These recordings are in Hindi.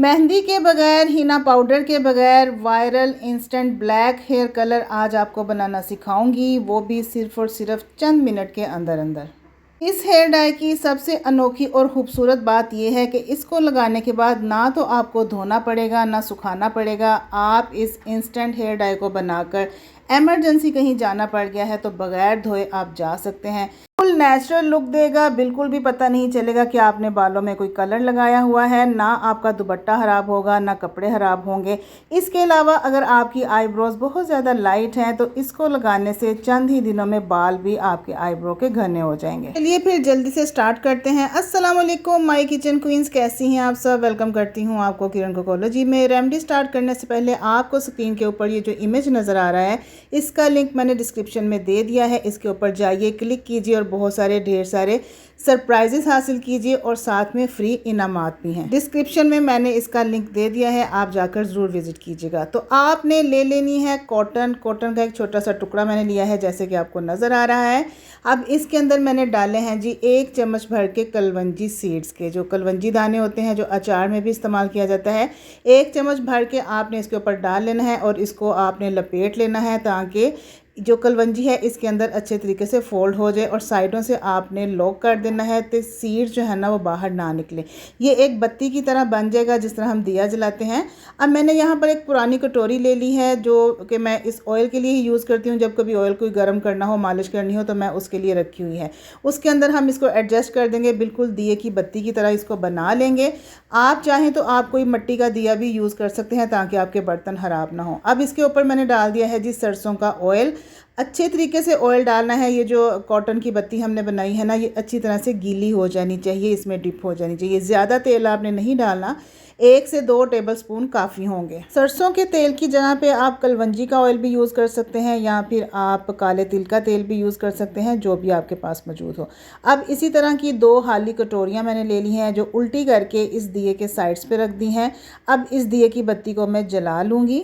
मेहंदी के बगैर, हिना पाउडर के बगैर viral instant black hair colour आज आपको बनाना सिखाऊंगी, वो भी सिर्फ़ और सिर्फ चंद मिनट के अंदर अंदर। इस हेयर डाई की सबसे अनोखी और ख़ूबसूरत बात यह है कि इसको लगाने के बाद ना तो आपको धोना पड़ेगा ना सुखाना पड़ेगा। आप इस इंस्टेंट हेयर डाई को बनाकर एमरजेंसी कहीं जाना पड़ गया है तो बगैर धोए आप जा सकते हैं। बिल्कुल नेचुरल लुक देगा, बिल्कुल भी पता नहीं चलेगा कि आपने बालों में कोई कलर लगाया हुआ है, ना आपका दुपट्टा ख़राब होगा ना कपड़े ख़राब होंगे। इसके अलावा अगर आपकी आईब्रोज बहुत ज़्यादा लाइट हैं तो इसको लगाने से चंद ही दिनों में बाल भी आपके आईब्रो के घने हो जाएंगे। चलिए फिर जल्दी से स्टार्ट करते हैं। अस्सलाम वालेकुम माय किचन क्वींस, कैसी हैं आप सब। वेलकम करती हूँ आपको किरण कोकोलॉजी में। रेमेडी स्टार्ट करने से पहले आपको स्क्रीन के ऊपर ये जो इमेज नज़र आ रहा है इसका लिंक मैंने डिस्क्रिप्शन में दे दिया है। इसके ऊपर जाइए, क्लिक कीजिए और बहुत सारे ढेर सारे सरप्राइजेस हासिल कीजिए और साथ में फ्री इनामात भी हैं। डिस्क्रिप्शन में मैंने इसका लिंक दे दिया है, आप जाकर ज़रूर विज़िट कीजिएगा। तो आपने ले लेनी है कॉटन का एक छोटा सा टुकड़ा मैंने लिया है, जैसे कि आपको नज़र आ रहा है। अब इसके अंदर मैंने डाले हैं जी 1 चम्मच भर के कलवंजी सीड्स के, जो कलवंजी दाने होते हैं जो अचार में भी इस्तेमाल किया जाता है। 1 चम्मच भर के आपने इसके ऊपर डाल लेना है और इसको आपने लपेट लेना है ताकि जो कलवंजी है इसके अंदर अच्छे तरीके से फोल्ड हो जाए और साइडों से आपने लॉक कर देना है तो सीड्स जो है ना वो बाहर ना निकले। ये एक बत्ती की तरह बन जाएगा जिस तरह हम दिया जलाते हैं। अब मैंने यहाँ पर एक पुरानी कटोरी ले ली है जो कि मैं इस ऑयल के लिए ही यूज़ करती हूँ। जब कभी ऑयल कोई गर्म करना हो, मालिश करनी हो तो मैं उसके लिए रखी हुई है। उसके अंदर हम इसको एडजस्ट कर देंगे, बिल्कुल दिए की बत्ती की तरह इसको बना लेंगे। आप चाहें तो आप कोई मिट्टी का दिया भी यूज़ कर सकते हैं ताकि आपके बर्तन ख़राब ना हो। अब इसके ऊपर मैंने डाल दिया है जी सरसों का ऑयल। अच्छे तरीके से ऑयल डालना है। ये जो कॉटन की बत्ती हमने बनाई है ना, ये अच्छी तरह से गीली हो जानी चाहिए, इसमें डिप हो जानी चाहिए। ज़्यादा तेल आपने नहीं डालना, 1 से 2 टेबलस्पून काफ़ी होंगे। सरसों के तेल की जगह पे आप कलवंजी का ऑयल भी यूज़ कर सकते हैं या फिर आप काले तिल का तेल भी यूज़ कर सकते हैं, जो भी आपके पास मौजूद हो। अब इसी तरह की 2 खाली कटोरियाँ मैंने ले ली हैं जो उल्टी करके इस दिए के साइड्स पे रख दी हैं। अब इस दिए की बत्ती को मैं जला लूँगी।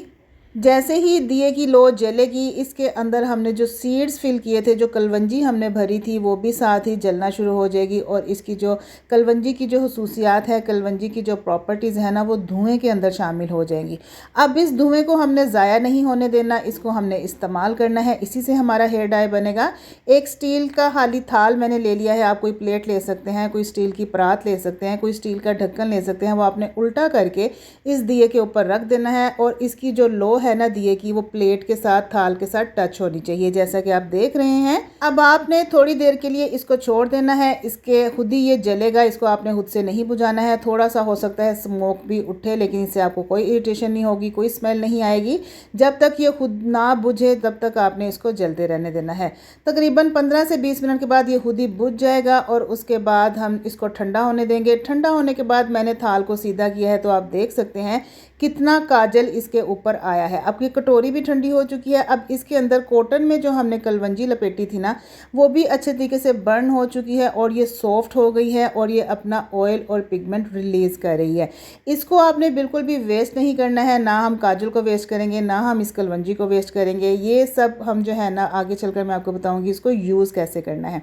जैसे ही दिए की लो जलेगी, इसके अंदर हमने जो सीड्स फिल किए थे, जो कलवंजी हमने भरी थी, वो भी साथ ही जलना शुरू हो जाएगी और इसकी जो कलवंजी की जो खसूसियात है, कलवंजी की जो प्रॉपर्टीज़ है ना, वो धुएं के अंदर शामिल हो जाएंगी। अब इस धुएं को हमने ज़ाया नहीं होने देना, इसको हमने इस्तेमाल करना है। इसी से हमारा हेयर डाई बनेगा। एक स्टील का खाली थाल मैंने ले लिया है। आप कोई प्लेट ले सकते हैं, कोई स्टील की परात ले सकते हैं, कोई स्टील का ढक्कन ले सकते हैं। वो आपने उल्टा करके इस दिए के ऊपर रख देना है और इसकी जो लो है ना दिए की, वो प्लेट के साथ, थाल के साथ टच होनी चाहिए, जैसा कि आप देख रहे हैं। अब आपने थोड़ी देर के लिए इसको छोड़ देना है। इसके खुद ही ये जलेगा, इसको आपने खुद से नहीं बुझाना है। थोड़ा सा हो सकता है स्मोक भी उठे, लेकिन इससे आपको कोई इरिटेशन नहीं होगी, कोई स्मेल नहीं आएगी। जब तक ये खुद ना बुझे तब तक आपने इसको जलते रहने देना है। तकरीबन 15 से 20 मिनट के बाद ये खुद ही बुझ जाएगा और उसके बाद हम इसको ठंडा होने देंगे। ठंडा होने के बाद मैंने थाल को सीधा किया है तो आप देख सकते हैं कितना काजल इसके ऊपर आया है। अब ये कटोरी भी ठंडी हो चुकी है। अब इसके अंदर कॉटन में जो हमने कलवंजी लपेटी थी ना, वो भी अच्छे तरीके से बर्न हो चुकी है और ये सॉफ्ट हो गई है और ये अपना ऑयल और पिगमेंट रिलीज़ कर रही है। इसको आपने बिल्कुल भी वेस्ट नहीं करना है, ना हम काजल को वेस्ट करेंगे, ना हम इस कलवंजी को वेस्ट करेंगे। ये सब हम जो है ना आगे चलकर मैं आपको बताऊँगी इसको यूज़ कैसे करना है।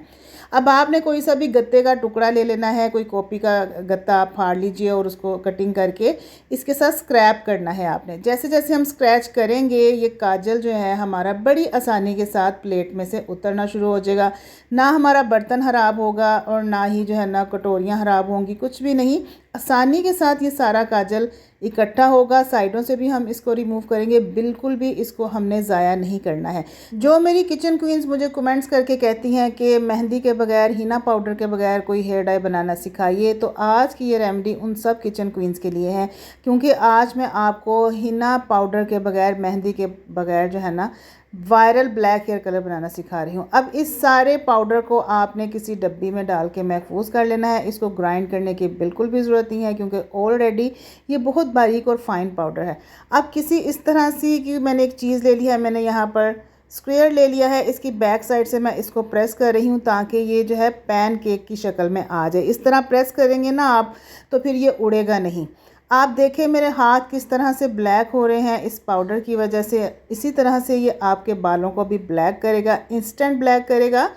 अब आपने कोई सा भी गत्ते का टुकड़ा ले लेना है, कोई कॉपी का गत्ता आप फाड़ लीजिए और उसको कटिंग करके इसके साथ स्क्रैप करना है आपने। जैसे जैसे हम स्क्रैच करेंगे ये काजल जो है हमारा बड़ी आसानी के साथ प्लेट में से उतरना शुरू हो जाएगा। ना हमारा बर्तन ख़राब होगा और ना ही जो है ना कटोरियाँ ख़राब होंगी, कुछ भी नहीं। आसानी के साथ ये सारा काजल इकट्ठा होगा। साइडों से भी हम इसको रिमूव करेंगे, बिल्कुल भी इसको हमने ज़ाया नहीं करना है। जो मेरी किचन क्वींस मुझे कमेंट्स करके कहती हैं कि मेहंदी के बगैर, हिना पाउडर के बगैर कोई हेयर डाई बनाना सिखाइए, तो आज की ये रेमेडी उन सब किचन क्वींस के लिए है, क्योंकि आज मैं आपको हिना पाउडर के बगैर, मेहंदी के बगैर जो है ना वायरल ब्लैक हेयर कलर बनाना सिखा रही हूँ। अब इस सारे पाउडर को आपने किसी डब्बी में डाल के महफूज कर लेना है। इसको ग्राइंड करने की बिल्कुल भी ज़रूरत नहीं है क्योंकि ऑलरेडी ये बहुत बारीक और फाइन पाउडर है। अब किसी इस तरह से कि मैंने एक चीज़ ले ली है, मैंने यहाँ पर स्क्वायर ले लिया है। इसकी बैक साइड से मैं इसको प्रेस कर रही हूँ ताकि ये जो है पैन केक की शक्ल में आ जाए। इस तरह प्रेस करेंगे ना आप तो फिर ये उड़ेगा नहीं। आप देखें मेरे हाथ किस तरह से ब्लैक हो रहे हैं इस पाउडर की वजह से। इसी तरह से ये आपके बालों को भी ब्लैक करेगा, इंस्टेंट ब्लैक करेगा।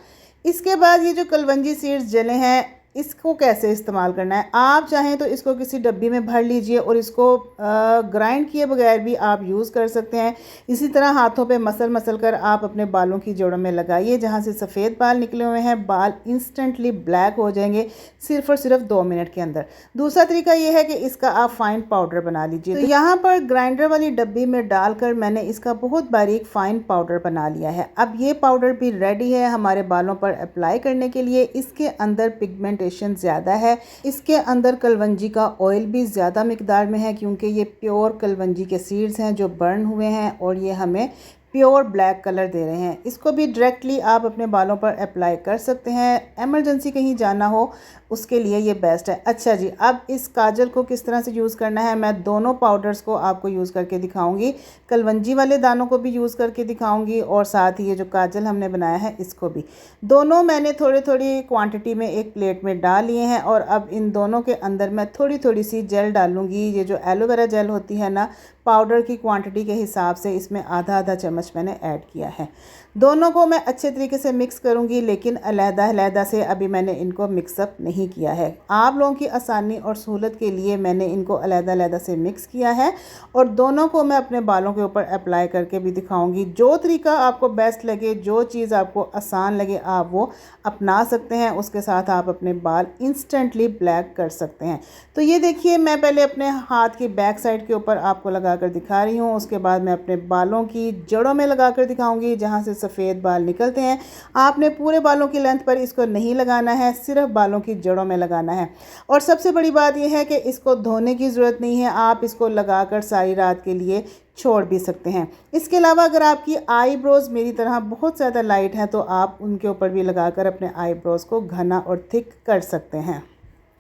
इसके बाद ये जो कलवंजी सीड्स जले हैं इसको कैसे इस्तेमाल करना है। आप चाहें तो इसको किसी डब्बी में भर लीजिए और इसको ग्राइंड किए बगैर भी आप यूज़ कर सकते हैं। इसी तरह हाथों पे मसल कर आप अपने बालों की जड़ों में लगाइए। जहाँ से सफ़ेद बाल निकले हुए हैं, बाल इंस्टेंटली ब्लैक हो जाएंगे सिर्फ़ और सिर्फ 2 मिनट के अंदर। दूसरा तरीका ये है कि इसका आप फ़ाइन पाउडर बना लीजिए। तो यहाँ पर ग्राइंडर वाली डब्बी में डालकर मैंने इसका बहुत बारीक फ़ाइन पाउडर बना लिया है। अब ये पाउडर भी रेडी है हमारे बालों पर अप्लाई करने के लिए। इसके अंदर पिगमेंटेशन ज़्यादा है, इसके अंदर कलवंजी का ऑयल भी ज़्यादा मिकदार में है, क्योंकि ये प्योर कलवंजी के सीड्स हैं जो बर्न हुए हैं और ये हमें प्योर ब्लैक कलर दे रहे हैं। इसको भी डायरेक्टली आप अपने बालों पर अप्लाई कर सकते हैं। एमरजेंसी कहीं जाना हो उसके लिए ये बेस्ट है। अच्छा जी, अब इस काजल को किस तरह से यूज़ करना है मैं दोनों पाउडर्स को आपको यूज़ करके दिखाऊंगी। कलवंजी वाले दानों को भी यूज़ करके दिखाऊंगी और साथ ही ये जो काजल हमने बनाया है इसको भी। दोनों मैंने थोड़ी थोड़ी क्वांटिटी में एक प्लेट में डाल लिए हैं और अब इन दोनों के अंदर मैं थोड़ी थोड़ी सी जेल डालूंगी। ये जो एलोवेरा जेल होती है ना, पाउडर की क्वांटिटी के हिसाब से इसमें आधा आधा चम्मच मैंने ऐड किया है। दोनों को मैं अच्छे तरीके से मिक्स करूंगी, लेकिन अलग-अलग से अभी मैंने इनको मिक्सअप नहीं किया है। आप लोगों की आसानी और सहूलत के लिए मैंने इनको अलग-अलग से मिक्स किया है और दोनों को मैं अपने बालों के ऊपर अप्लाई करके भी दिखाऊंगी। जो तरीका आपको बेस्ट लगे, जो चीज़ आपको आसान लगे, आप वो अपना सकते हैं। उसके साथ आप अपने बाल इंस्टेंटली ब्लैक कर सकते हैं। तो ये देखिए, मैं पहले अपने हाथ की बैक साइड के ऊपर आपको लगाकर दिखा रही हूँ। उसके बाद मैं अपने बालों की जड़ों में लगाकर दिखाऊंगी जहाँ से सफ़ेद बाल निकलते हैं। आपने पूरे बालों की लेंथ पर इसको नहीं लगाना है, सिर्फ बालों की जड़ों में लगाना है। और सबसे बड़ी बात यह है कि इसको धोने की ज़रूरत नहीं है, आप इसको लगाकर सारी रात के लिए छोड़ भी सकते हैं। इसके अलावा अगर आपकी आईब्रोज़ मेरी तरह बहुत ज़्यादा लाइट हैं तो आप उनके ऊपर भी लगाकर अपने आईब्रोज़ को घना और थिक कर सकते हैं।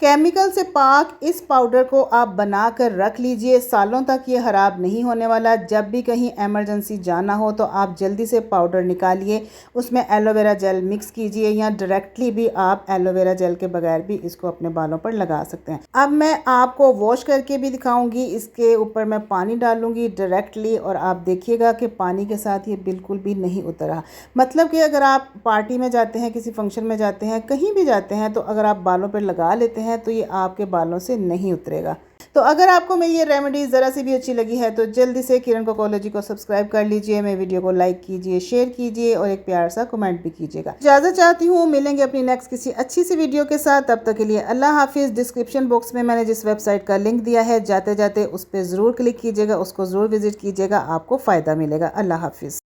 केमिकल से पाक इस पाउडर को आप बना कर रख लीजिए, सालों तक ये ख़राब नहीं होने वाला। जब भी कहीं एमरजेंसी जाना हो तो आप जल्दी से पाउडर निकालिए, उसमें एलोवेरा जेल मिक्स कीजिए या डायरेक्टली भी आप एलोवेरा जेल के बगैर भी इसको अपने बालों पर लगा सकते हैं। अब मैं आपको वॉश करके भी दिखाऊंगी। इसके ऊपर मैं पानी डालूंगी डायरेक्टली और आप देखिएगा कि पानी के साथ ये बिल्कुल भी नहीं उतरा। मतलब कि अगर आप पार्टी में जाते हैं, किसी फंक्शन में जाते हैं, कहीं भी जाते हैं, तो अगर आप बालों पर लगा लेते हैं तो ये आपके बालों से नहीं उतरेगा। तो अगर आपको मेरी ये रेमेडी ज़रा सी भी अच्छी लगी है तो जल्दी से किरण कोकोलॉजी को सब्सक्राइब कर लीजिए, मेरे वीडियो को लाइक कीजिए, शेयर कीजिए और एक प्यार सा कमेंट भी कीजिएगा। इजाज़त चाहती हूँ, मिलेंगे अपनी नेक्स्ट किसी अच्छी सी वीडियो के साथ। तब तक के लिए अल्लाह हाफिज़। डिस्क्रिप्शन बॉक्स में मैंने जिस वेबसाइट का लिंक दिया है, जाते जाते उस पर ज़रूर क्लिक कीजिएगा, उसको ज़रूर विज़िट कीजिएगा, आपको फ़ायदा मिलेगा। अल्लाह हाफिज़।